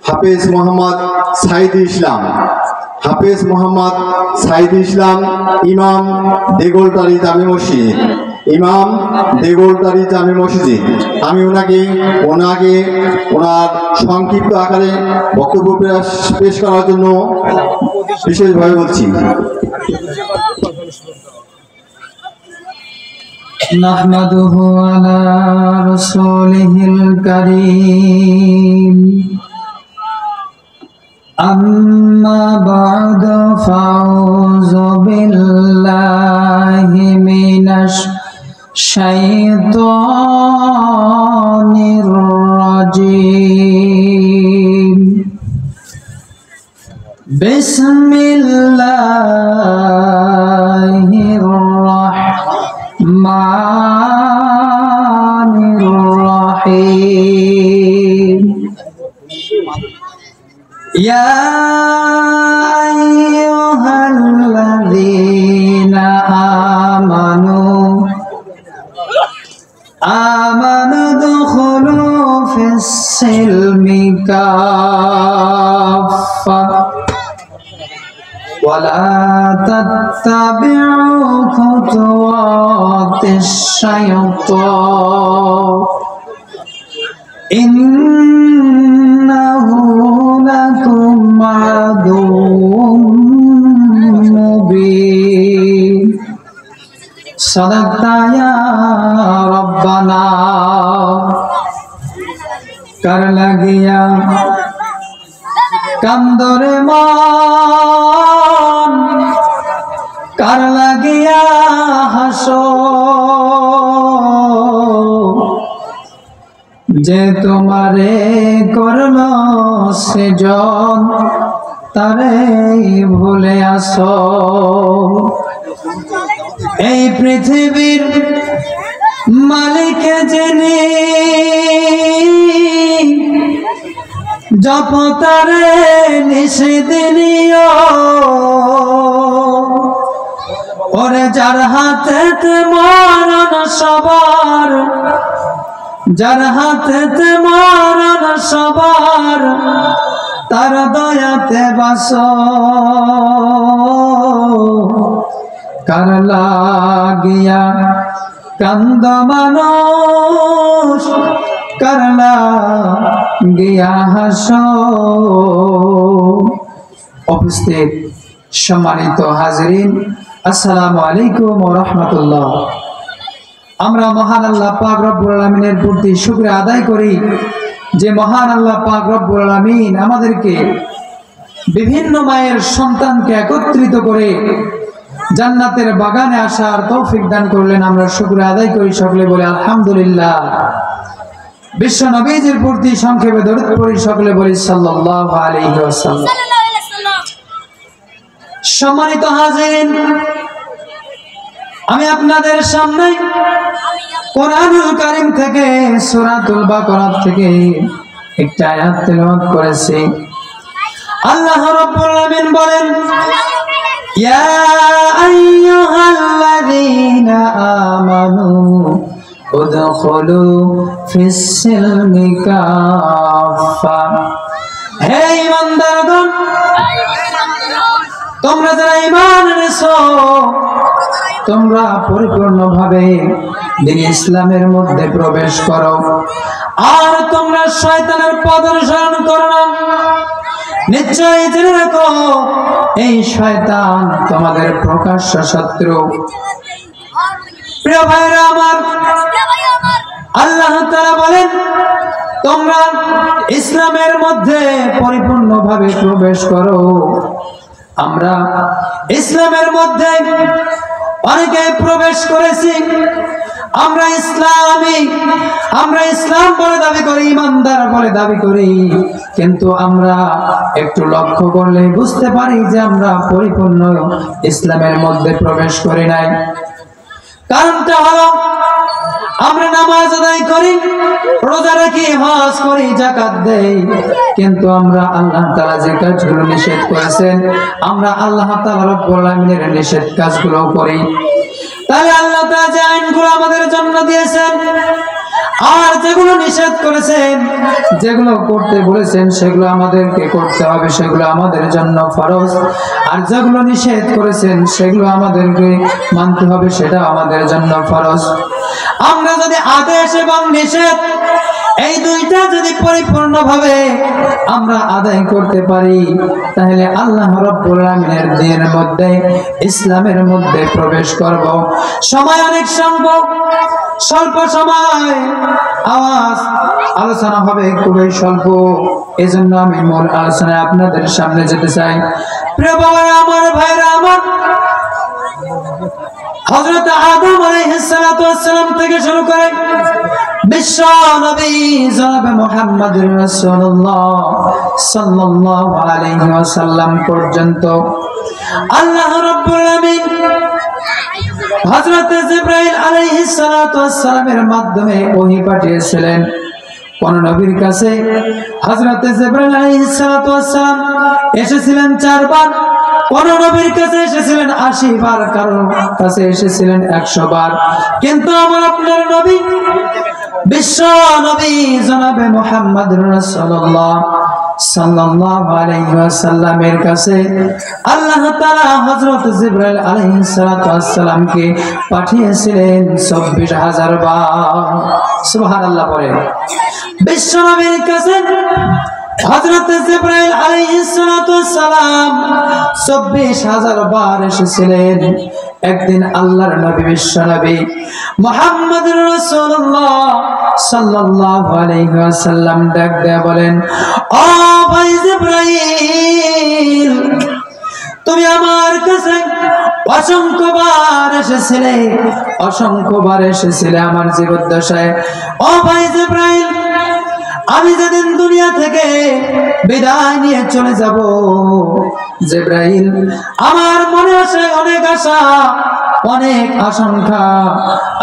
হাফেজ মোহাম্মদ সাইদি ইসলাম। হাফেজ মোহাম্মদ সাইদি ইসলাম ইমাম দেগোলটারি জামে মসজিদ। ইমাম দেগোলটারি জামে মসজিদ। আমি ওনাকে ওনার সংক্ষিপ্ত আকারে বক্তব্য পেশ করার জন্য বিশেষভাবে বলছি। নাহমাদুহু আলা রাসূলিহিল কারীম। আম্মা বা'দু ফাউযু বিল্লাহি মিনাশ শাইতানির রাজীম। বিসমিল্লাহির রাহমানির রাহিম। ইয়া আইয়ুহাল্লাযীনা আমানু দুখুলু ফিস-সিলমি কাফা ওয়ালা তাত্তাবিউ খুতুওয়াতিশ শাইতান ইন্নাহু লাকুম আদুউম মুবিন। সাদাকতা ইয়া রব্বানা। কার লাগিয়া কান্দরে মন, কার লাগিয়া হাসো, যে তোমারে করল সেজন তারে ভুলে আসো। এই পৃথিবীর মালিক যিনি, জপ তারে নিষেধনীয়। ওরে যার হাতে মরণ সবার, যার হাতে মরণ সবার, তার দয়াতে বাসো। কার লাগিয়া কান্দ মানুষ, কার লাগিয়া হাসো। উপস্থিত সম্মানিত হাজিরিন, আসসালামু আলাইকুম ওয়া রাহমাতুল্লাহ। আমরা মহান আল্লাহ পাক রব্বুল আলামিনের প্রতি শুকরিয়া আদায় করি যে মহান আল্লাহ পাক রব্বুল আলামিন আমাদেরকে বিভিন্ন মায়ের সন্তানকে একত্রিত করে জান্নাতের বাগানে আসার তৌফিক দান করলেন। আমরা শুকরিয়া আদায় করি, সকলে বলে আলহামদুলিল্লাহ। বিশ্ব নবীজির প্রতি সংক্ষেপে দরুদ পড়ি, সকলে বলি সাল্লাল্লাহু আলাইহি ওয়াসাল্লাম। সম্মানিত হাজিরিন, আমি আপনাদের সামনে কোরআনুল কারীম থেকে সূরাতুল বাকারা থেকে একটা আয়াত তেলাওয়াত করেছি। আল্লাহ রাব্বুল আলামিন বলেন, ইয়া আইয়ুহাল্লাযীনা আমানু উদখুলু ফিস-সিলমি কাফা। হে ঈমানদারগণ, তোমরা যারা ঈমান এনেছো, তোমরা পরিপূর্ণভাবে দ্বীন ইসলামের মধ্যে প্রবেশ করো। আর তোমরা শয়তানের পথ অনুসরণ করো না। নিশ্চয়ই জেনে রাখো, এই শয়তান তোমাদের প্রকাশ্য শত্রু। প্রিয় ভাইরা আমার, আল্লাহ তাআলা বলেন, তোমরা ইসলামের মধ্যে পরিপূর্ণভাবে প্রবেশ করো। আমরা ইসলামের মধ্যে অনেকে প্রবেশ করেছি। আমরা ইসলাম বলে দাবি করি, ইমানদার বলে দাবি করি, কিন্তু আমরা একটু লক্ষ্য করলে বুঝতে পারি যে আমরা পরিপূর্ণ ইসলামের মধ্যে প্রবেশ করি নাই। কারণটা হলো, আমরা নামাজ আদায় করি, রোজা রাখি, হজ করি, যাকাত দেই, কিন্তু আমরা আল্লাহ তাআলা যে কাজগুলো নিষেধ করেছেন, আমরা আল্লাহ তাআলা রব্বুল আলামিনের নিষেধ কাজগুলো করি। তাহলে আল্লাহ তাআলা যে আইনগুলো আমাদের জন্য দিয়েছেন, আর যেগুলো নিষেধ করেছেন, যেগুলো করতে বলেছেন সেগুলো আমাদেরকে করতে হবে, সেগুলো আমাদের জন্য ফরজ। আর যেগুলো নিষেধ করেছেন সেগুলো আমাদেরকে মানতে হবে, সেটা আমাদের জন্য ফরজ। আমরা যদি আদেশ এবং নিষেধ এই দুইটা যদি পরিপূর্ণভাবে আমরা আদায় করতে পারি, তাহলে আল্লাহ রাব্বুল আলামিনের দ্বীনের মধ্যে, ইসলামের মধ্যে প্রবেশ করব। সময় অনেক স্বল্প সময়, আলোচনা হবে খুবই স্বল্প, এজন্য আমি মূল আলোচনায় আপনাদের সামনে যেতে চাই। প্রিয় বাবারা আমার, ভাইরা আমার, হযরত আদম আলাইহিস সালাতু ওয়াস সালাম থেকে শুরু করে বিশ্ব নবী জনাব মুহাম্মদুর রাসূলুল্লাহ সাল্লাল্লাহু আলাইহি ওয়াসাল্লাম পর্যন্ত আল্লাহ রাব্বুল আলামিন হযরত জিবরাইল আলাইহিস সালাতু ওয়াস সালামের মাধ্যমে ওহী পাঠিয়েছিলেন। কোন নবীর কাছে হযরত জিবরাইল আলাইহিস সালাতু ওয়াস সালাম এসেছিলেন 4 বার, কোন নবীর কাছে এসেছিলেন 80 বার, কারোর কাছে এসেছিলেন 100 বার। কিন্তু আমার আপনার নবী, বিশ্ব নবী জনাবে মুহাম্মদুর রাসূলুল্লাহ সাল্লাল্লাহু আলাইহি ওয়াসাল্লামের কাছে আল্লাহ তাআলা হযরত জিবরাইল আলাইহিস সালাতু ওয়াস সালামকে পাঠিয়েছিলেন 24000 বার। সুবহানাল্লাহ পড়ে। বিশ্ব নবীর কাছে হযরত জিবরাইল আলাইহিস সালাতু ওয়াস সালাম 24000 বার এসেছিলেন। একদিন আল্লাহর নবী, বিশ্ব নবী মুহাম্মদুর রাসূলুল্লাহ সাল্লাল্লাহু আলাইহি ওয়াসাল্লাম ডাক দিয়ে বলেন, ও ভাই জিবরাইল, তুমি আমার কাছে অসংখ্যবার এসেছিলে আমার জীবদ্দশায়। ও ভাই জিবরাইল, আমি যেদিন দুনিয়া থেকে বিদায় নিয়ে চলে যাব, জিবরাইল, আমার মনে আছে অনেক আশা, অনেক আশঙ্কা,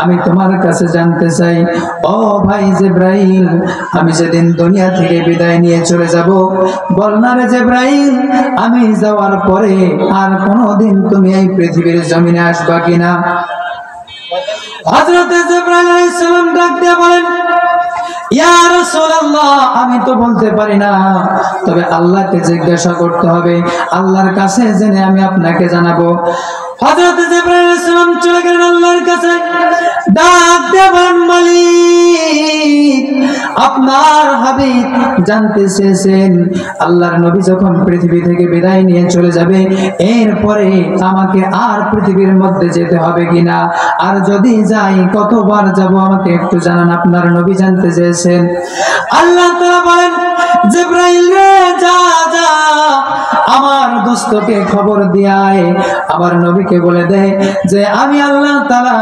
আমি তোমার কাছে জানতে চাই, ও ভাই জিবরাইল, আমি যেদিন দুনিয়া থেকে বিদায় নিয়ে চলে যাব, বল না রে জিবরাইল, আমি যাওয়ার পরে আর কোনোদিন তুমি এই পৃথিবীর জমিনে আসবা কিনা? হযরত জিবরাইল আলাইহিস সালাম ডাক দিয়ে বলেন, ইয়া রাসূলুল্লাহ, আমি তো বলতে পারি না, তবে আল্লাহকে জিজ্ঞাসা করতে হবে, আল্লাহর কাছে জেনে আমি আপনাকে জানাবো। হযরত জিবরাইল আলাইহিস সালাম চলে গেলেন আল্লাহর কাছে, ডাক দিয়ে বলেন, মালিক, আপনার হাবিব জানতে চেয়েছেন আল্লাহর নবী যখন পৃথিবী থেকে বিদায় নিয়ে চলে যাবে, এরপরে আমাকে আর পৃথিবীর মধ্যে যেতে হবে কিনা, আর যদি যাই কতবার যাব আমাকে একটু জানান, আপনার নবী জানতে চেয়েছেন। আল্লাহ তাআলা বলেন, জিবরাইল রে, যা যা, আমার দোস্তকে খবর দিয়ায়, আমার নবীকে বলে দেয় যে আমি আল্লাহ তাআলা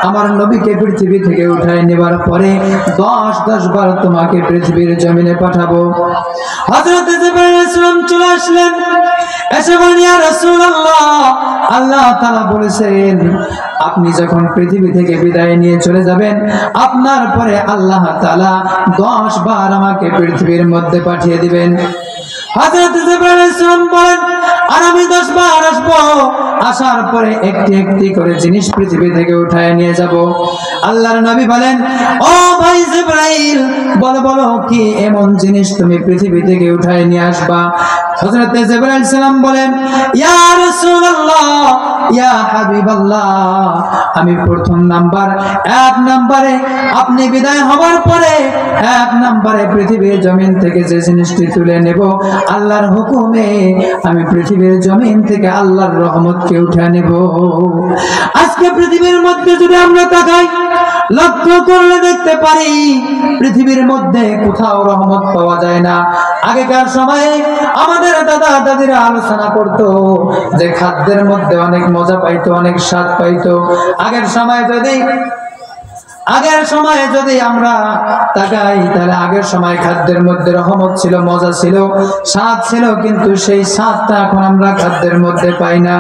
আমার নবীকে পৃথিবী থেকে উঠায় নেবার পরে 10 বার তোমাকে পৃথিবীর জমিনে পাঠাবো। হযরত জিবরাইল আলাইহিস সালাম চলে আসলেন, এসে বলেন, ইয়া রাসূলুল্লাহ, আল্লাহ তাআলা বলেছেন আপনি যখন পৃথিবী থেকে বিদায় নিয়ে চলে যাবেন, আপনার পরে আল্লাহ তাআলা 10 বার আমাকে পৃথিবীর মধ্যে পাঠিয়ে দিবেন। হযরত জিবরাইল আলাইহিস সালাম বলেন, আর আমি 10 বার আসবো, আসার পরে একটি একটি করে জিনিস পৃথিবী থেকে উঠায় নিয়ে যাব। আল্লাহর নবী বলেন, ও ভাই জিবরাইল, বলো বলো, কি এমন জিনিস তুমি পৃথিবী থেকে উঠায় নিয়ে আসবা? হযরত জিবরাইল আলাইহিস সালাম বলেন, ইয়া রাসূলুল্লাহ, ইয়া হাবিবাল্লাহ, আমি প্রথম নাম্বার, 1 নম্বরে আপনি বিদায় হবার পরে 1 নম্বরে পৃথিবীর জমিন থেকে যে জিনিসটি তুলে নেব, আল্লাহর হুকুমে আমি পৃথিবীর জমিন থেকে আল্লাহর রহমতকে উঠে নেব। আজকে পৃথিবীর মধ্যে যদি আমরা তাকাই, লক্ষ্য করলে দেখতে পারি পৃথিবীর মধ্যে কোথাও রহমত পাওয়া যায় না। আগেকার সময়ে আমাদের দাদা দাদিরা আলোচনা করত যে খাদ্যের মধ্যে অনেক মজা পাইতো, অনেক স্বাদ পাইতো। আগের সময়ে যদি আমরা তাকাই, তাহলে আগের সময় খাদ্যের মধ্যে রহমত ছিল, মজা ছিল, স্বাদ ছিল, কিন্তু সেই স্বাদটা এখন আমরা খাদ্যের মধ্যে পাই না।